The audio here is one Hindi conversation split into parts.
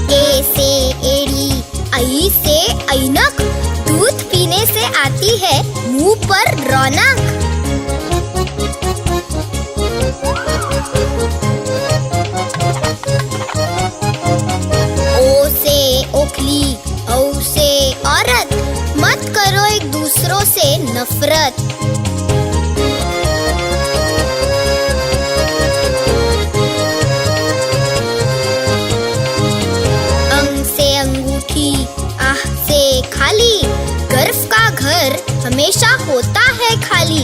ए से एड़ी, ऐ से ऐनक, दूध पीने से आती है मुंह पर रौनक। ओ से ओखली, औ से औरत, मत करो एक दूसरों से नफरत। अंग से अंगूठी, आह से खाली, गर्व का घर हमेशा होता है खाली।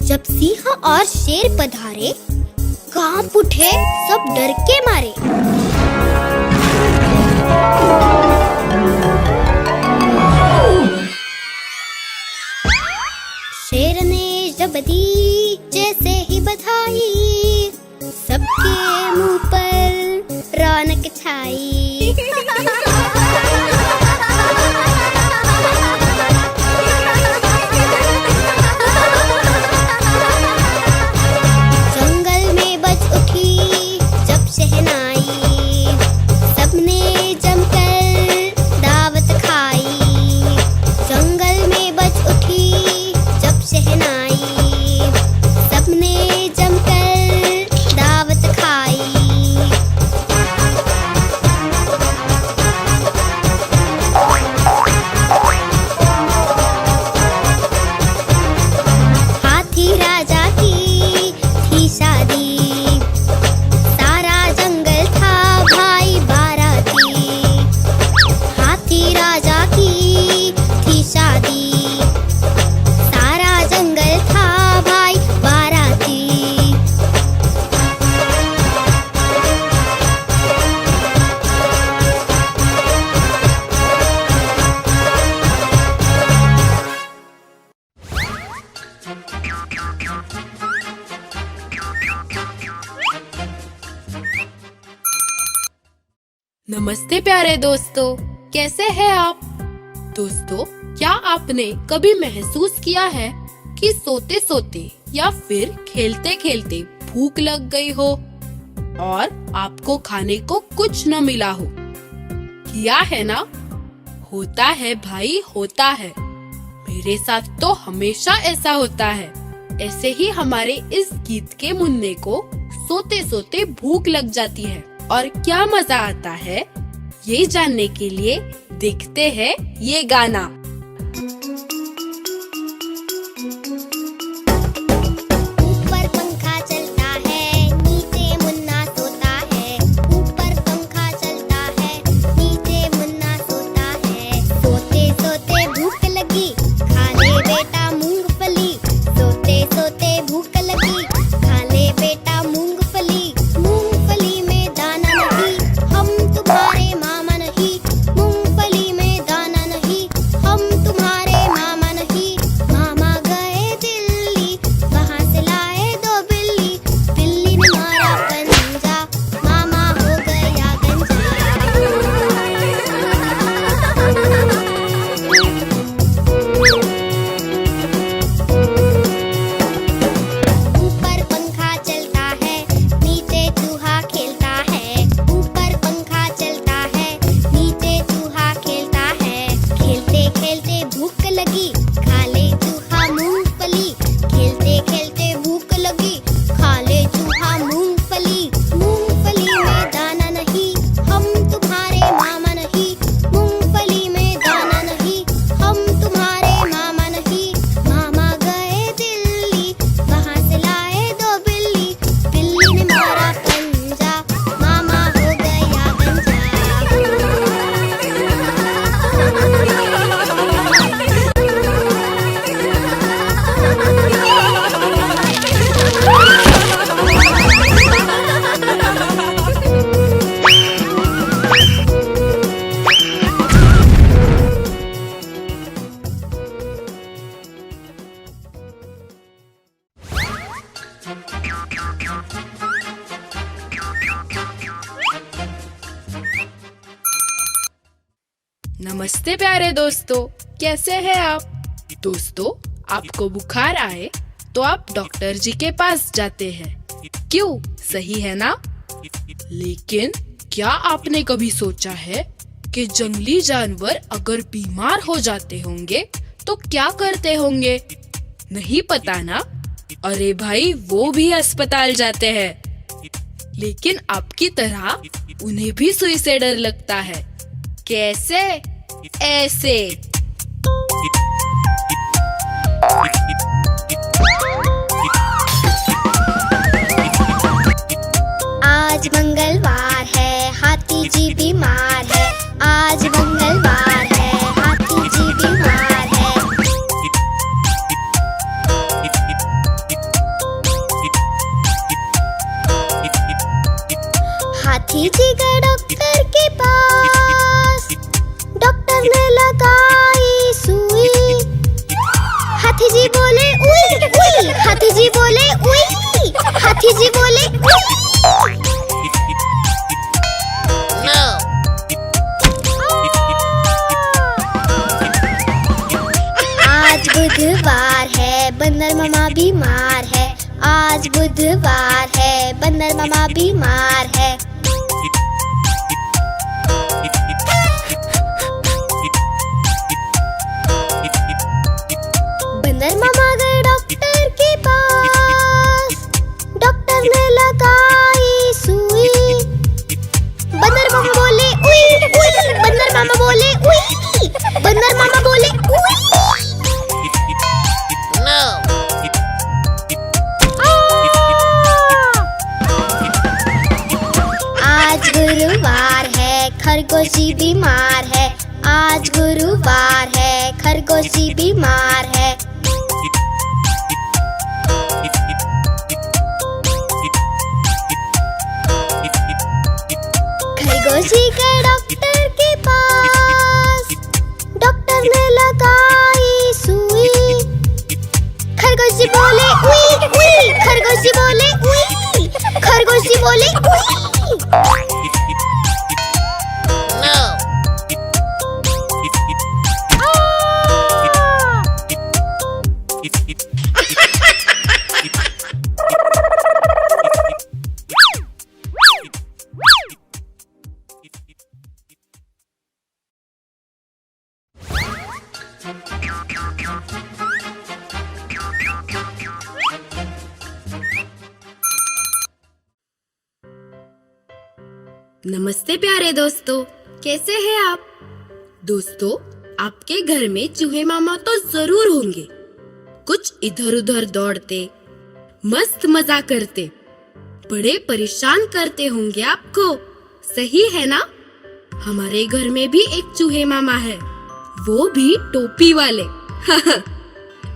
जब सिंह और शेर पधारे, कांप उठे सब डर के मारे। शेर ने जब दी जैसे ही बधाई, सबके मुंह पर रौनक छाई। जंगल में बज उठी जब शहनाई, सबने जमकर दावत खाई। जंगल में बज उठी जब शहनाई, सबने जमकर दावत खाई। हाथी राजा की थी शादी, सारा जंगल था भाई बाराती। हाथी राजा की थी शादी, सारा जंगल था भाई बाराती। नमस्ते प्यारे दोस्तों, कैसे हैं आप? दोस्तों, क्या आपने कभी महसूस किया है कि सोते सोते या फिर खेलते खेलते भूख लग गई हो और आपको खाने को कुछ न मिला हो? किया है ना? होता है भाई, होता है। मेरे साथ तो हमेशा ऐसा होता है। ऐसे ही हमारे इस गीत के मुन्ने को सोते सोते भूख लग जाती है। और क्या मजा आता है, ये जानने के लिए देखते हैं ये गाना। ऊपर पंखा चलता है, नीचे मुन्ना सोता है। ऊपर पंखा चलता है, नीचे मुन्ना सोता है। सोते सोते भूख लगी, खा ले बेटा मूंगफली। सोते सोते भूख लगी, खा ले बेटा मूंगफली। मूंगफली में दाना नहीं, हम तुम्हारे मामा नहीं। मूंगफली में दाना नहीं, हम तुम्हारे मामा नहीं। मामा गए दिल्ली, वहाँ से लाए दो बिल्ली। बिल्ली ने मारा पंजा, मामा हो गया गंजा। ऊपर पंखा चलता है, नीचे चूहा खेलता है। ऊपर पंखा चलता है, नीचे चूहा खेलता है। खेलते खेलते भूख लगी, खा ले चूहा मूंगफली। खेलते खेलते भूख लगी, खा ले चूहा मूंगफली। मूंगफली में दाना नहीं, हम तुम्हारे मामा नहीं। मूंगफली में दाना नहीं, हम तुम्हारे मामा नहीं। मामा गए दिल्ली, वहाँ से लाए दो बिल्ली। बिल्ली ने मारा पंजा, मामा हो गया गंजा। नमस्ते प्यारे दोस्तों, कैसे हैं आप? दोस्तों, आपको बुखार आए तो आप डॉक्टर जी के पास जाते हैं, क्यों? सही है ना? लेकिन क्या आपने कभी सोचा है कि जंगली जानवर अगर बीमार हो जाते होंगे तो क्या करते होंगे? नहीं पता ना? अरे भाई, वो भी अस्पताल जाते हैं। लेकिन आपकी तरह उन्हें भी सुई से डर लगता है। कैसे? ऐसे। आज मंगलवार है, हाथी जी बीमार है। आज मंगलवार है, हाथी जी बीमार है। हाथी जी गए डॉक्टर के पास, डॉक्टर ने लगाई सुई। हाथी जी बोले उई उई, हाथी जी बोले उई, हाथी जी बोले उई। आज बुधवार है, बंदर मामा बीमार है। आज बुधवार है, बंदर मामा बीमार है। बंदर मामा गए डॉक्टर के पास, डॉक्टर ने लगाई सुई। बंदर मामा बोले उई उई, बंदर मामा बोले उई, बंदर मामा बोले उई। आज गुरुवार है, खरगोशी बीमार है। आज गुरुवार है, खरगोशी बीमार है। खरगोशी गए डॉक्टर के पास, डॉक्टर ने लगाई सुई। खरगोशी बोले उई उई, खरगोशी बोले उई, खरगोशी बोले उई। नमस्ते प्यारे दोस्तों, कैसे हैं आप? दोस्तों, आपके घर में चूहे मामा तो जरूर होंगे। कुछ इधर उधर दौड़ते, मस्त मजा करते, बड़े परेशान करते होंगे आपको, सही है ना? हमारे घर में भी एक चूहे मामा है, वो भी टोपी वाले।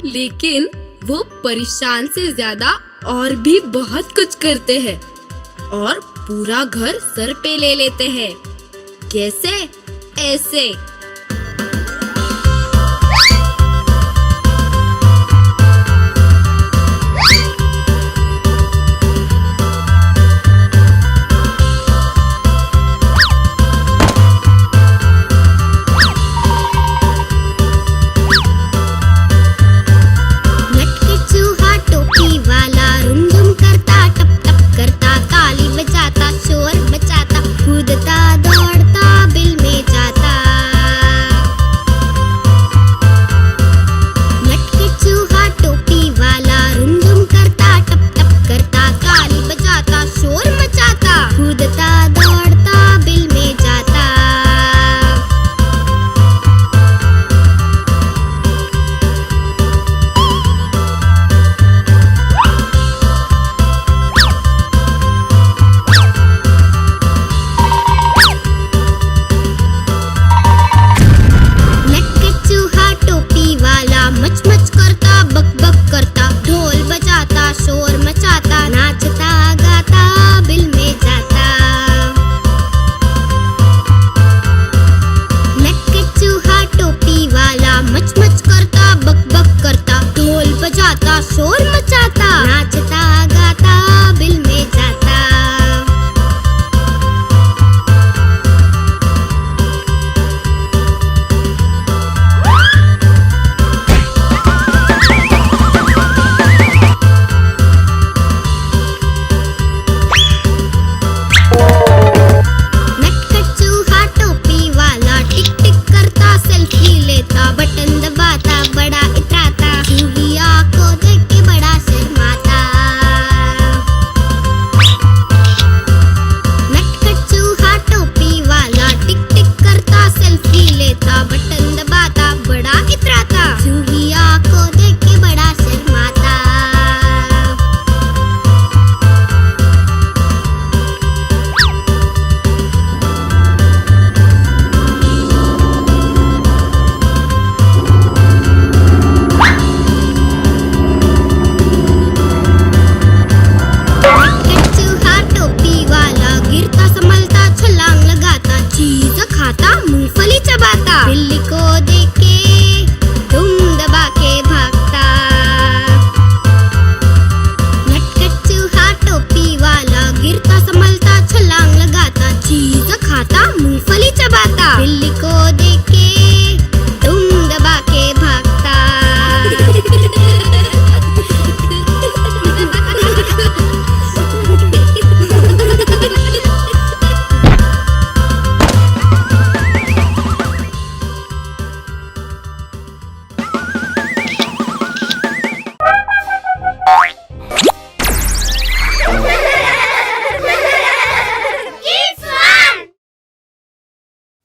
लेकिन वो परेशान से ज्यादा और भी बहुत कुछ करते हैं और पूरा घर सर पे ले लेते हैं। कैसे? ऐसे।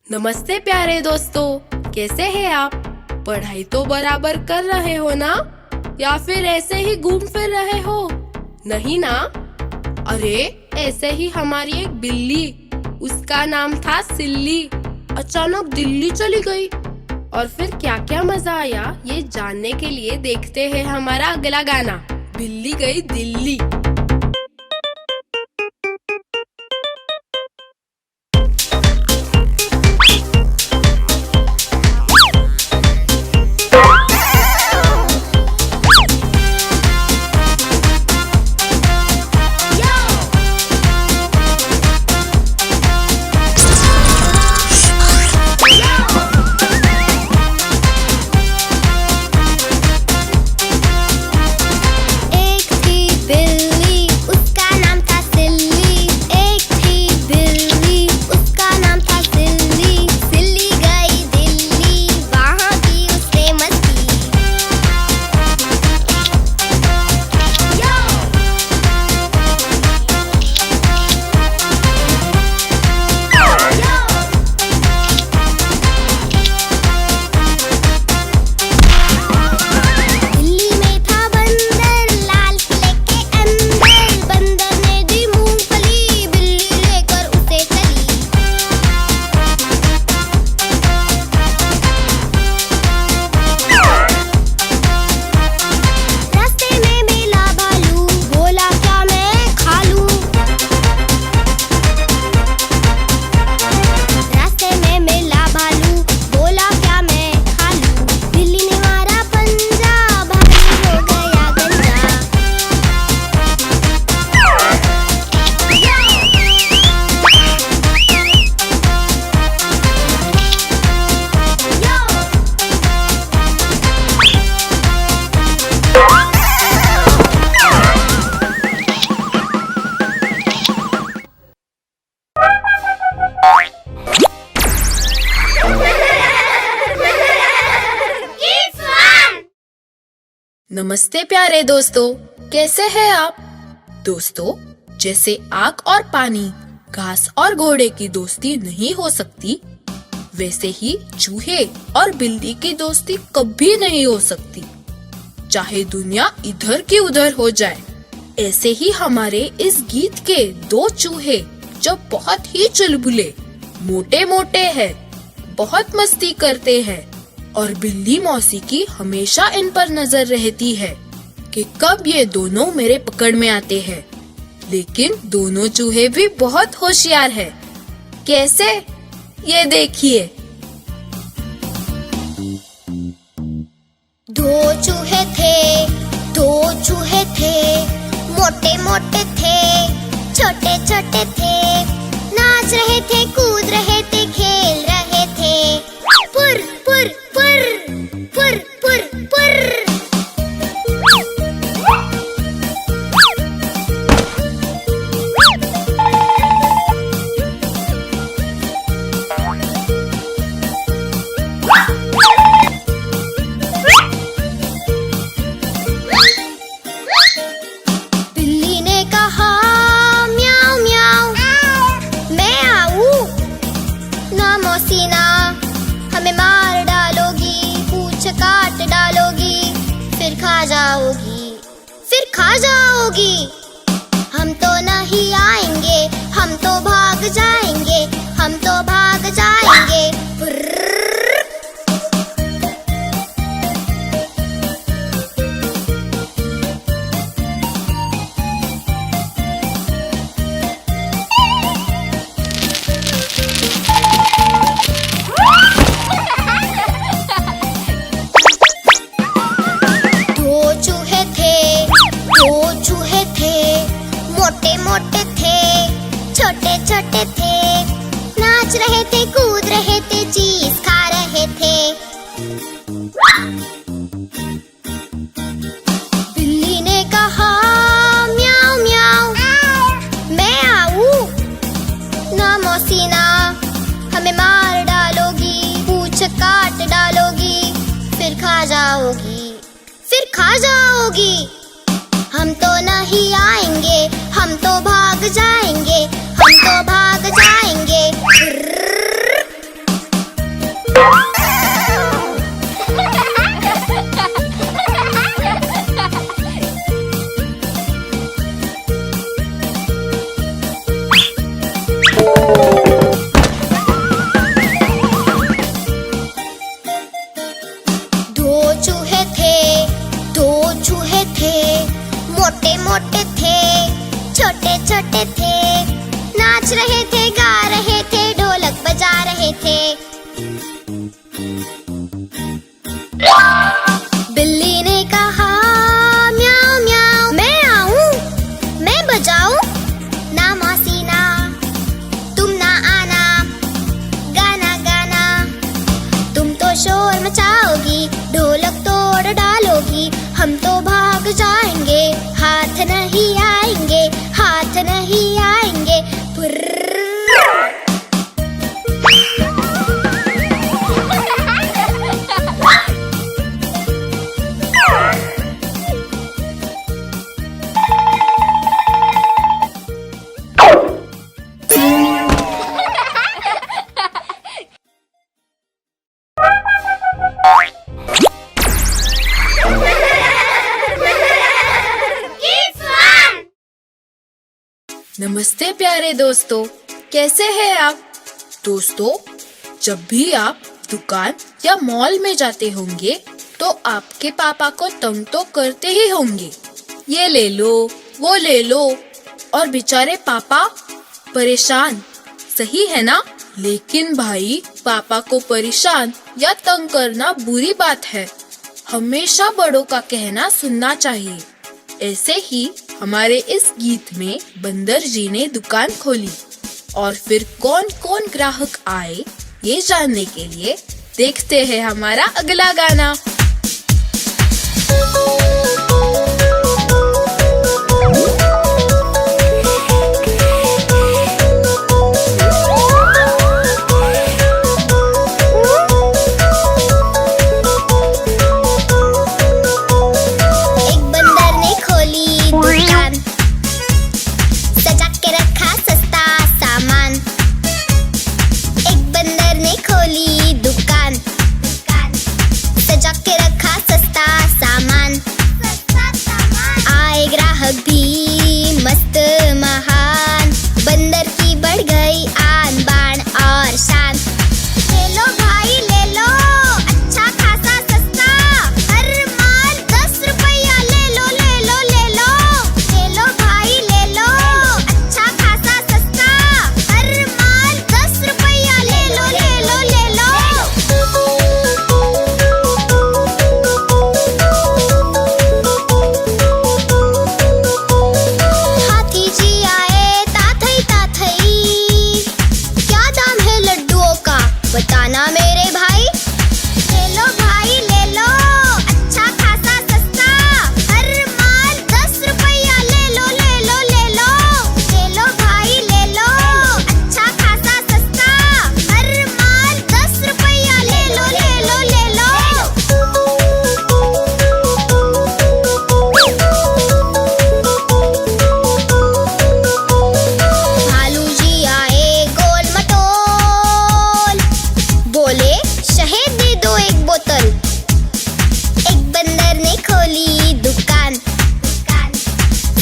नमस्ते प्यारे दोस्तों, कैसे हैं आप? पढ़ाई तो बराबर कर रहे हो ना, या फिर ऐसे ही घूम फिर रहे हो? नहीं ना? अरे ऐसे ही हमारी एक बिल्ली, उसका नाम था सिल्ली, अचानक दिल्ली चली गई। और फिर क्या क्या मजा आया ये जानने के लिए देखते हैं हमारा अगला गाना, बिल्ली गई दिल्ली। एक थी बिल्ली नमस्ते प्यारे दोस्तों, कैसे हैं आप? दोस्तों, जैसे आग और पानी, घास और घोड़े की दोस्ती नहीं हो सकती, वैसे ही चूहे और बिल्ली की दोस्ती कभी नहीं हो सकती, चाहे दुनिया इधर की उधर हो जाए। ऐसे ही हमारे इस गीत के दो चूहे जो बहुत ही चुलबुले, मोटे मोटे हैं, बहुत मस्ती करते हैं, और बिल्ली मौसी की हमेशा इन पर नजर रहती है कि कब ये दोनों मेरे पकड़ में आते हैं। लेकिन दोनों चूहे भी बहुत होशियार हैं। कैसे? ये देखिए। दो चूहे थे, मोटे मोटे थे, छोटे छोटे थे, नाच रहे थे, कूद रहे थे, खेल रहे थे, पुर पुर पुर पुर पुर पुर। बिल्ली ने कहा म्याऊ म्याऊ, मैं आऊं ना मौसी ना, हमें मार डालोगी, पूंछ काट डालोगी, फिर खा जाओगी। हम तो नहीं आएंगे, हम तो भाग जाएंगे, हम तो भाग जाएंगे। दो चूहे थे, मोटे मोटे थे, छोटे छोटे थे, नाच रहे थे, कूद रहे थे, चीज खा रहे थे। बिल्ली ने कहा म्याऊ म्याऊ, मैं आऊं ना मौसी ना, हमें मार डालोगी, पूंछ काट डालोगी, फिर खा जाओगी। हम तो नहीं आएंगे, हम तो भाग जाएंगे, हम तो भाग जाएंगे। दो चूहे थे, मोटे मोटे थे, छोटे छोटे थे, नाच रहे थे, गा रहे थे, ढोलक बजा रहे थे। बिल्ली ने कहा म्याऊ म्याऊ, मैं आऊं, मैं बजाऊं ना मौसी ना, तुम ना आना, गाना गाना, तुम तो शोर मचाओगी, ढोलक तोड़ डालोगी, हम तो भाग जाएंगे, हाथ नहीं आएंगे, हाथ नहीं आएंगे। नमस्ते प्यारे दोस्तों, कैसे हैं आप? दोस्तों, जब भी आप दुकान या मॉल में जाते होंगे तो आपके पापा को तंग तो करते ही होंगे, ये ले लो, वो ले लो, और बेचारे पापा परेशान, सही है ना? लेकिन भाई, पापा को परेशान या तंग करना बुरी बात है। हमेशा बड़ों का कहना सुनना चाहिए। ऐसे ही हमारे इस गीत में बंदर जी ने दुकान खोली, और फिर कौन कौन ग्राहक आए ये जानने के लिए देखते हैं हमारा अगला गाना। खोली दुकान,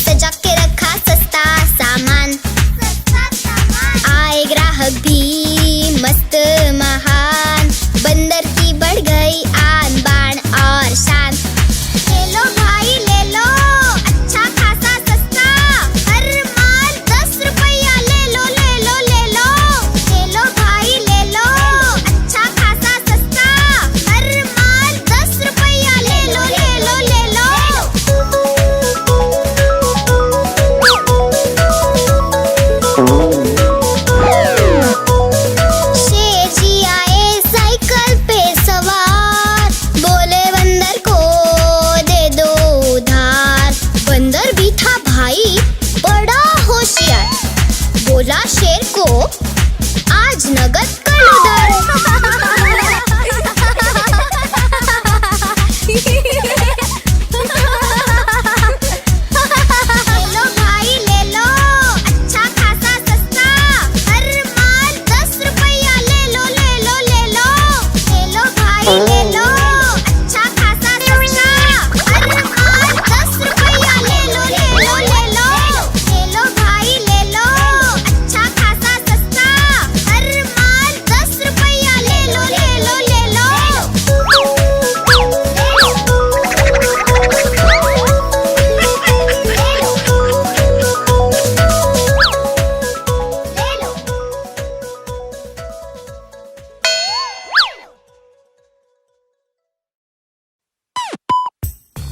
सजा के रखा सस्ता सामान। आए ग्राहक भी मस्त महान, बंदर की बढ़ गई आन बान और शान। ले लो भाई ले लो, अच्छा खासा सस्ता, हर माल 10 रुपया ले लो ले लो ले लो। ले लो भाई ले लो, अच्छा खासा सस्ता, हर माल 10 रुपया ले लो ले लो ले लो। शेर जी आए साइकिल पे सवार, बोले बंदर को दे दो उधार। बंदर भी था भाई बड़ा होशियार, बोला शेर को आज नगद कर उधार। ले लो भाई ले लो, अच्छा खासा सस्ता, हर माल 10 रुपया ले लो ले लो ले लो। ले लो भाई ले लो, अच्छा खासा सस्ता, हर माल 10 रुपया ले लो ले लो ले लो। ले लो भाई ले लो, अच्छा खासा सस्ता, हर माल 10 रुपया ले लो ले लो ले लो।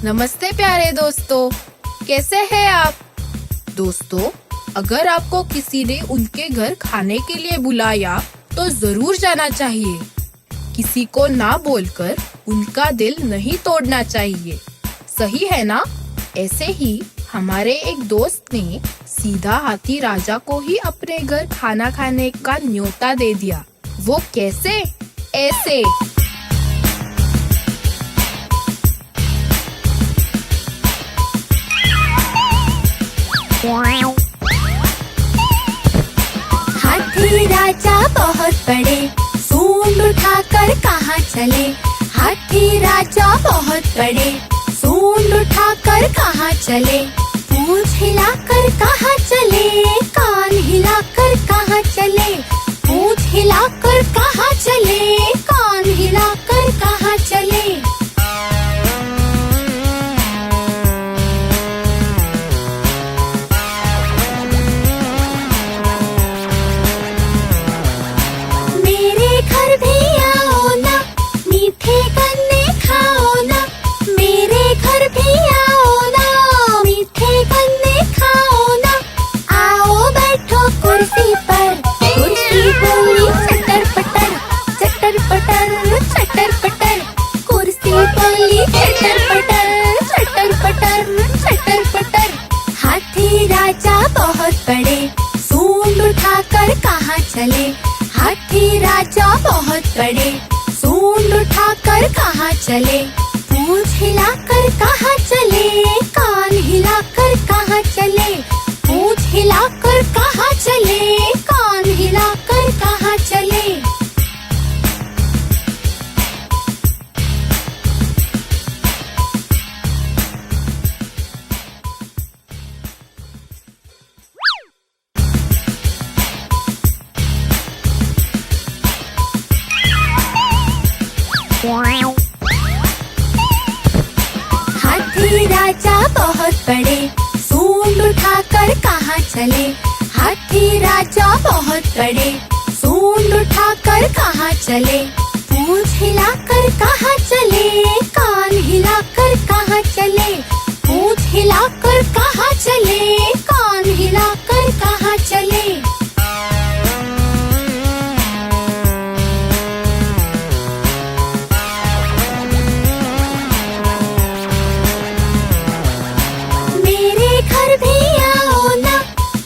नमस्ते प्यारे दोस्तों, कैसे हैं आप? दोस्तों, अगर आपको किसी ने उनके घर खाने के लिए बुलाया तो जरूर जाना चाहिए। किसी को ना बोलकर उनका दिल नहीं तोड़ना चाहिए, सही है ना? ऐसे ही हमारे एक दोस्त ने सीधा हाथी राजा को ही अपने घर खाना खाने का न्योता दे दिया। वो कैसे? ऐसे। हाथी राजा बहुत बड़े, सूंड उठाकर कहाँ चले। हाथी राजा बहुत बड़े, सूंड उठाकर कहाँ चले। पूंछ हिलाकर कहाँ चले, कान हिलाकर कहाँ चले। पूंछ हिलाकर कहाँ चले, कान हिलाकर कहाँ चले। मेरे घर भी आओ ना, मीठे गन्ने खाओ ना। मेरे घर भी आओ ना, मीठे गन्ने खाओ ना। आओ बैठो कुर्सी पर, कुर्सी बोली चटर पटर, चटर पटर चटर पटर। कुर्सी बोली चटर पटर, चटर पटर चटर पटर। हाथी राजा बहुत बड़े, सूंड उठाकर कहाँ चले। हाथी राजा बहुत बड़े, सूंड उठाकर कहाँ चले। पूंछ हिलाकर कहाँ चले, कान हिलाकर कहाँ चले। पूंछ हिलाकर कहाँ चले, कान हिलाकर कहाँ चले। हाथी राजा बहुत बड़े, सूंड उठाकर कहाँ चले। हाथी राजा बहुत बड़े, सूंड उठाकर कहाँ चले। पूंछ हिलाकर कहाँ चले, कान हिलाकर कहाँ चले। पूंछ हिलाकर कहाँ चले, कान हिलाकर कहाँ चले। मेरे घर भी आओ ना,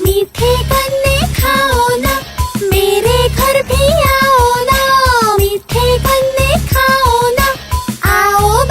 मीठे गन्ने खाओ ना। मेरे घर भी आओ ना, मीठे गन्ने खाओ ना। आओ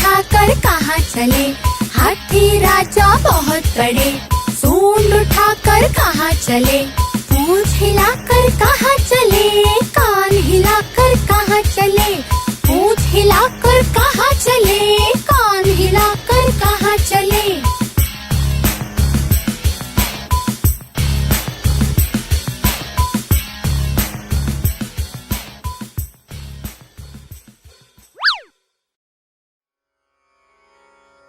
उठाकर कहाँ चले, हाथी राजा बहुत बड़े। सूंड उठाकर कहाँ चले, पूंछ हिलाकर कहाँ चले, कान हिलाकर कहाँ चले, पूंछ हिलाकर कहाँ चले, कान हिलाकर कहाँ चले।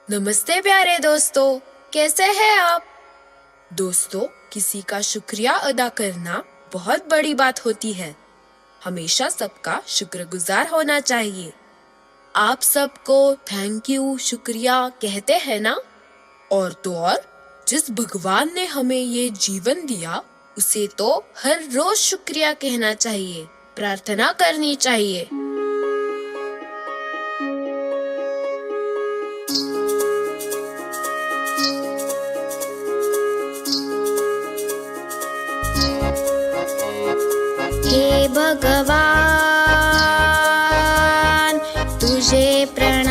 नमस्ते प्यारे दोस्तों, कैसे हैं आप? दोस्तों, किसी का शुक्रिया अदा करना बहुत बड़ी बात होती है। हमेशा सबका शुक्रगुजार होना चाहिए। आप सबको थैंक यू, शुक्रिया कहते हैं ना? और तो और, जिस भगवान ने हमें ये जीवन दिया, उसे तो हर रोज शुक्रिया कहना चाहिए, प्रार्थना करनी चाहिए। हे भगवान तुझे प्रणाम,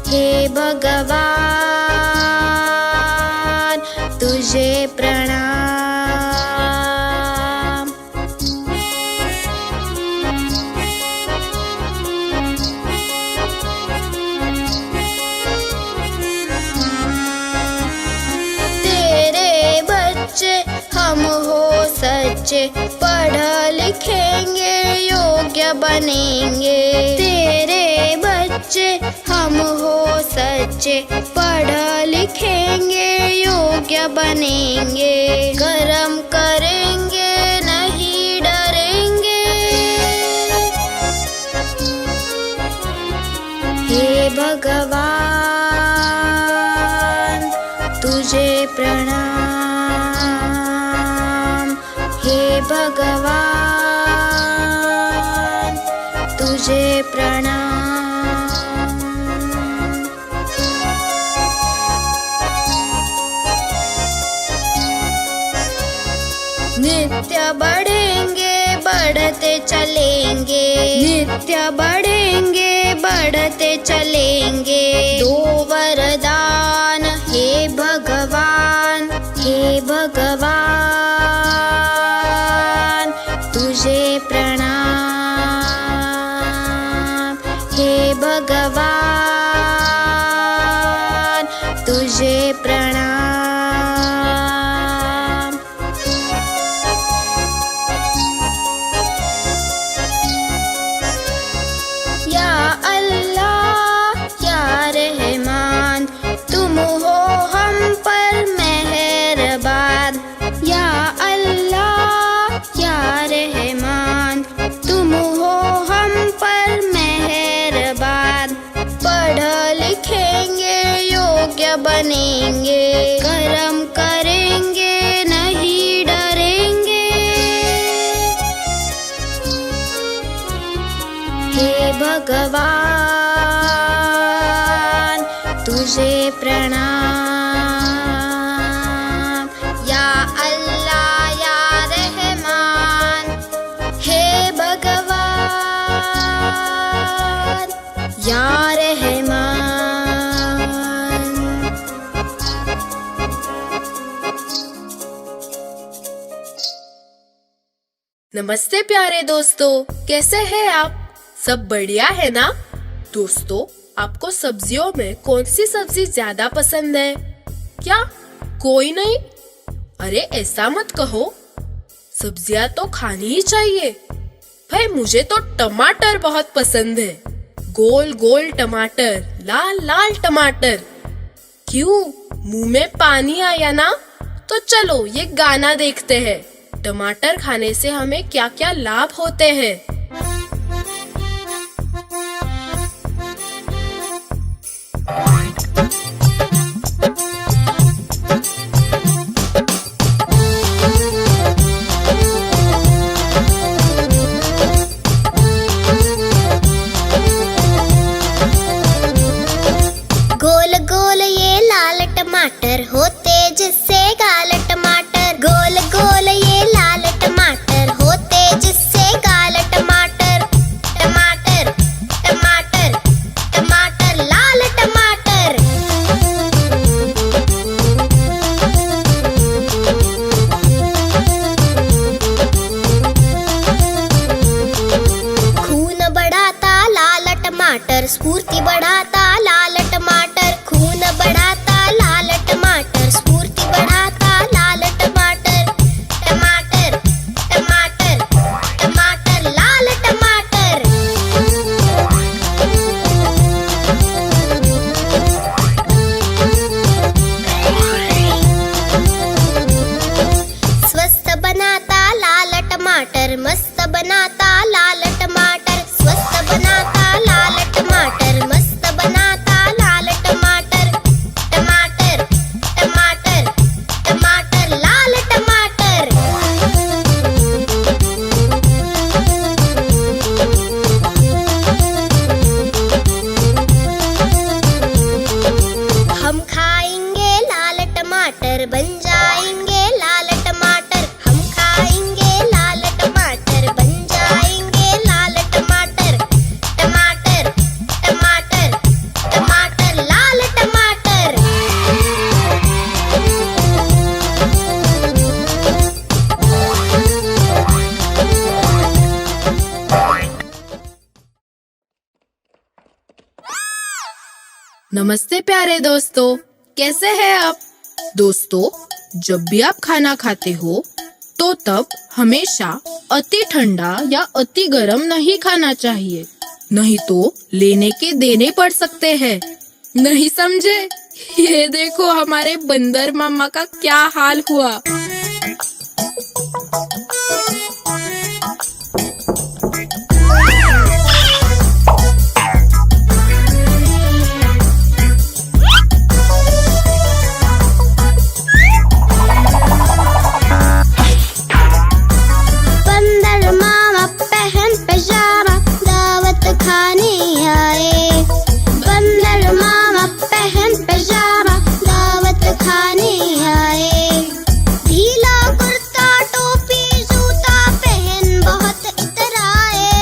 हे भगवान तुझे प्रणाम। तेरे बच्चे हम हो सच्चे, पढ़ लिखेंगे योग्य बनेंगे। तेरे बच्चे हम हो सच्चे, पढ़ लिखेंगे योग्य बनेंगे। कर्म करेंगे नहीं डरेंगे। हे भगवान तुझे प्रणाम, हे भगवान तुझे प्रणाम। नित्य बढ़ेंगे बढ़ते चलेंगे, नित्य बढ़ेंगे बढ़ते चलेंगे। दो वरदान हे भगवान, हे भगवान तुझे प्रणाम, हे भगवान तुझे प्रणाम। या अल्लाह या रहमान, तुम हो हम पर मेहरबान। या अल्लाह या रहमान, तुम हो हम पर मेहरबान। पढ़ लिखेंगे योग्य बनेंगे, कर्म करेंगे नहीं डरेंगे। हे भगवान तुझे प्रणाम, या अल्लाह या रहमान, हे भगवान या रहमान। नमस्ते प्यारे दोस्तों, कैसे हैं आप? सब बढ़िया है ना? दोस्तों, आपको सब्जियों में कौन सी सब्जी ज्यादा पसंद है? क्या कोई नहीं? अरे ऐसा मत कहो, सब्जियां तो खानी ही चाहिए। भाई मुझे तो टमाटर बहुत पसंद है, गोल गोल टमाटर, लाल लाल टमाटर। क्यों, मुंह में पानी आया ना? तो चलो ये गाना देखते हैं। टमाटर खाने से हमें क्या क्या लाभ होते हैं। गोल गोल ये लाल टमाटर होते जिससे गाल टमाटर। गोल गोल ये लाल टमाटर होते जिससे गाल टमाटर। टमाटर टमाटर टमाटर स्फूर्ति बढ़ाता लाल टमाटर, खून बढ़ाता लाल टमाटर, स्फूर्ति बढ़ाता लाल टमाटर। टमाटर टमाटर टमाटर लाल टमाटर। स्वस्थ बनाता लाल टमाटर, मस्त बनाता लाल टमाटर, स्वस्थ बनाता लाल टमाटर, मस्त बनाता लाल टमाटर। टमाटर टमाटर टमाटर लाल टमाटर। हम खाएंगे लाल टमाटर, बन जाएंगे लाल टमाटर। हम खाएंगे लाल टमाटर, बन जाएंगे लाल टमाटर। टमाटर टमाटर टमाटर लाल टमाटर। नमस्ते प्यारे दोस्तों, कैसे हैं आप? दोस्तों, जब भी आप खाना खाते हो तो तब हमेशा अति ठंडा या अति गर्म नहीं खाना चाहिए, नहीं तो लेने के देने पड़ सकते हैं। नहीं समझे? ये देखो हमारे बंदर मामा का क्या हाल हुआ। बंदर मामा पहन पैजामा दावत खाने आए। बंदर मामा पहन पैजामा दावत खाने आए। ढीला कुर्ता टोपी जूता पहन बहुत इतराए।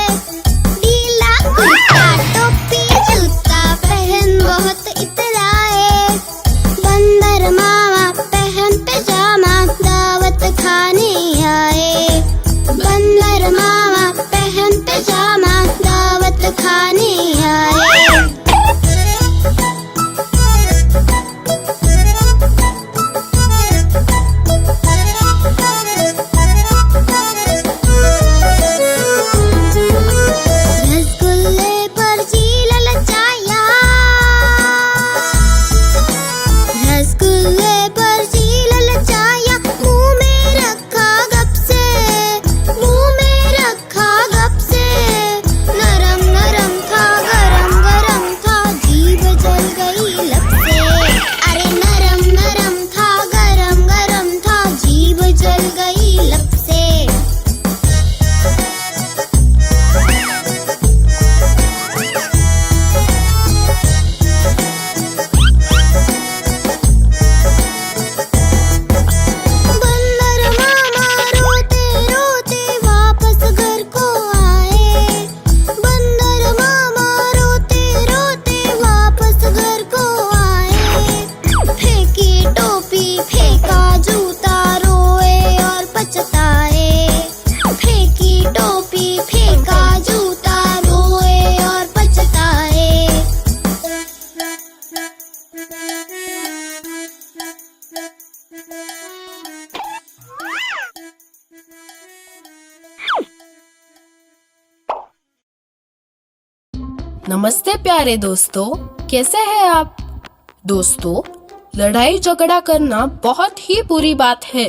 ढीला कुर्ता टोपी जूता पहन बहुत इतराए। बंदर मामा पहन पैजामा दावत खाने आए। बंदर मामा पहन पैजामा दावत खाने आए। रसगुल्ले पर जी ललचाया। रसगुल्ले पर जी ललचाया। मुंह में रखा गप से, मुंह में रखा गप से। नरम नरम था गरम गरम था, जीभ जल गई लब से। अरे नरम नरम था गरम गरम था, जीभ जल गई लब से। बंदर मामा रोते रोते वापस घर को आए। बंदर मामा रोते रोते वापस घर को आए। फेंकी टोपी फेंका जूता, रोए और पछताए। फेंकी टोपी फेंका जूता, रोए और पछताए। नमस्ते प्यारे दोस्तों, कैसे हैं आप? दोस्तों, लड़ाई झगड़ा करना बहुत ही बुरी बात है।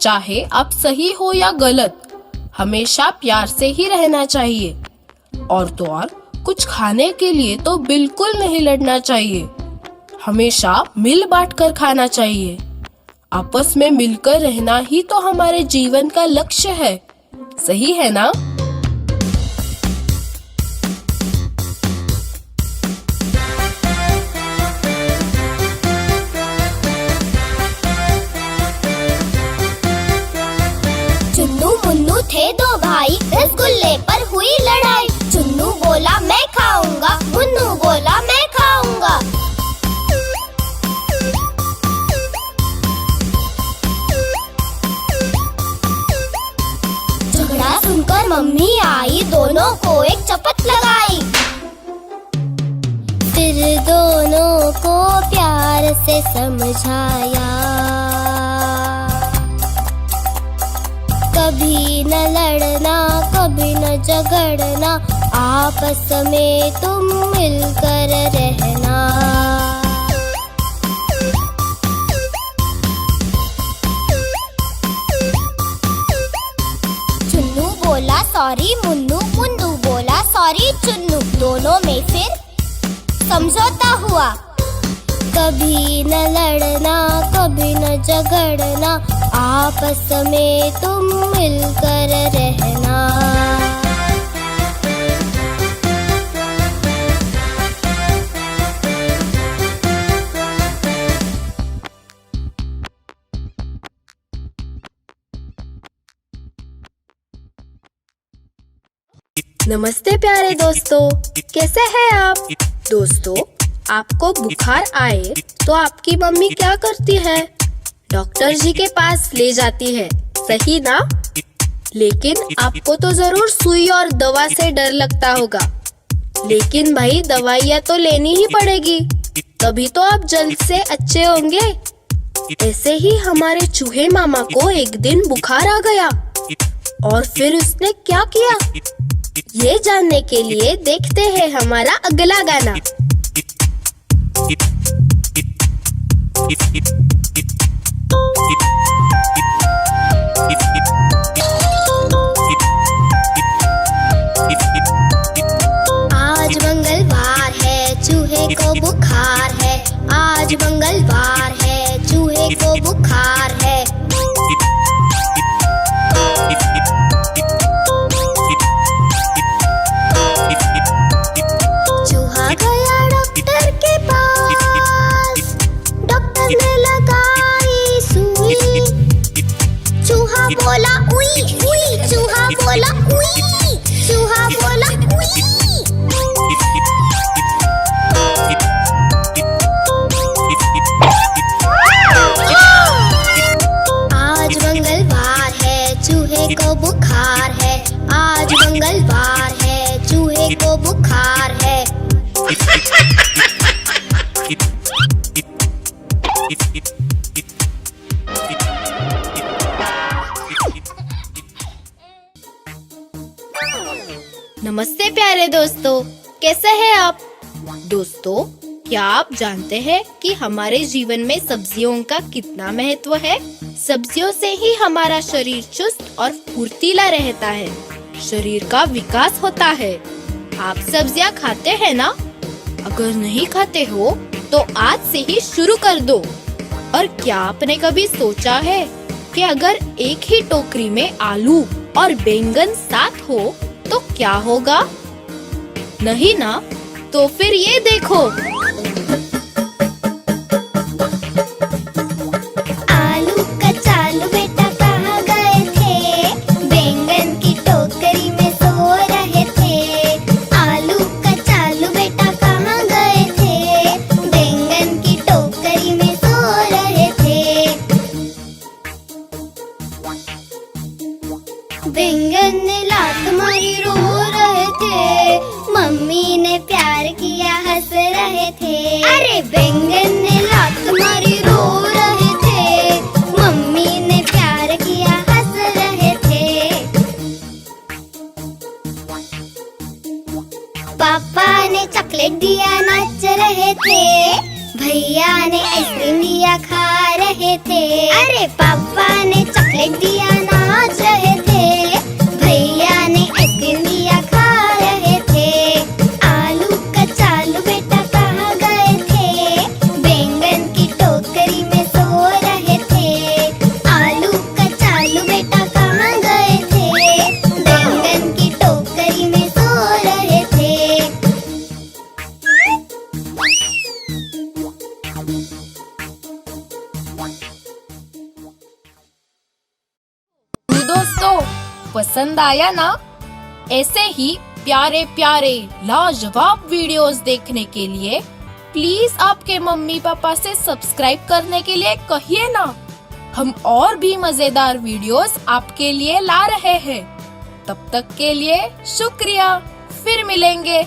चाहे आप सही हो या गलत, हमेशा प्यार से ही रहना चाहिए। और तो और, कुछ खाने के लिए तो बिल्कुल नहीं लड़ना चाहिए। हमेशा मिल बांट कर खाना चाहिए। आपस में मिलकर रहना ही तो हमारे जीवन का लक्ष्य है। सही है ना? चुन्नू मुन्नू थे दो भाई, रसगुल्ले पर हुई लड़ाई। चुन्नू बोला मैं खाऊंगा, मुन्नू बोला मैं खाऊंगा। झगड़ा सुनकर मम्मी दोनों को प्यार से समझाया। कभी न लड़ना, कभी न झगड़ना, आपस में तुम मिलकर रहना। चुन्नू बोला सॉरी मुन्नू, मुन्नू बोला सॉरी चुन्नू, दोनों में फिर समझौता हुआ। कभी न लड़ना, कभी न झगड़ना, आपस में तुम मिलकर रहना। नमस्ते प्यारे दोस्तों, कैसे हैं आप? दोस्तों, आपको बुखार आए तो आपकी मम्मी क्या करती है? डॉक्टर जी के पास ले जाती है, सही ना? लेकिन आपको तो जरूर सुई और दवा से डर लगता होगा। लेकिन भाई दवाइयाँ तो लेनी ही पड़ेगी, तभी तो आप जल्द से अच्छे होंगे। ऐसे ही हमारे चूहे मामा को एक दिन बुखार आ गया और फिर उसने क्या किया, ये जानने के लिए देखते हैं हमारा अगला गाना। आज मंगलवार है, चूहे को बुखार है। आज मंगलवार है, चूहे को बुखार है। चूहा गया डॉक्टर के पास, डॉक्टर ने लगाई सुई। चूहा बोला उई उई, चूहा बोला उई, चूहा बोला उई। आज मंगलवार है, चूहे को बुखार है। आज मंगलवार है, चूहे को बुखार है। नमस्ते प्यारे दोस्तों, कैसे हैं आप? दोस्तों, क्या आप जानते हैं कि हमारे जीवन में सब्जियों का कितना महत्व है? सब्जियों से ही हमारा शरीर चुस्त और फुर्तीला रहता है, शरीर का विकास होता है। आप सब्जियां खाते हैं ना? अगर नहीं खाते हो तो आज से ही शुरू कर दो। और क्या आपने कभी सोचा है कि अगर एक ही टोकरी में आलू और बैंगन साथ हो तो क्या होगा? नहीं ना? तो फिर ये देखो, आलू कचालू बेटा कहाँ गए थे? बैंगन की टोकरी में सो रहे थे। आलू कचालू बेटा कहाँ गए थे? बैंगन की टोकरी में सो रहे थे। बैंगन ने लात मारी रो रहे थे, मम्मी ने प्यार किया हंस रहे थे। अरे बैंगन ने लात मारी रो रहे थे, मम्मी ने प्यार किया हंस रहे थे। पापा ने चॉकलेट दिया नाच रहे थे, भैया ने आइसक्रीम दिया खा रहे थे। अरे पापा ने चॉकलेट दिया नाच रहे थे, भैया ने आइसक्रीम दिया खा रहे थे। आलू कचालू बेटा कहाँ गए थे? बैंगन की टोकरी में सो रहे थे। आलू कचालू बेटा कहाँ गए थे? बैंगन की टोकरी में सो रहे थे। दोस्तों, पसंद आया ना? ऐसे ही प्यारे प्यारे लाजवाब वीडियोस देखने के लिए प्लीज आपके मम्मी पापा से सब्सक्राइब करने के लिए कहिए ना। हम और भी मजेदार वीडियोस आपके लिए ला रहे हैं। तब तक के लिए शुक्रिया, फिर मिलेंगे।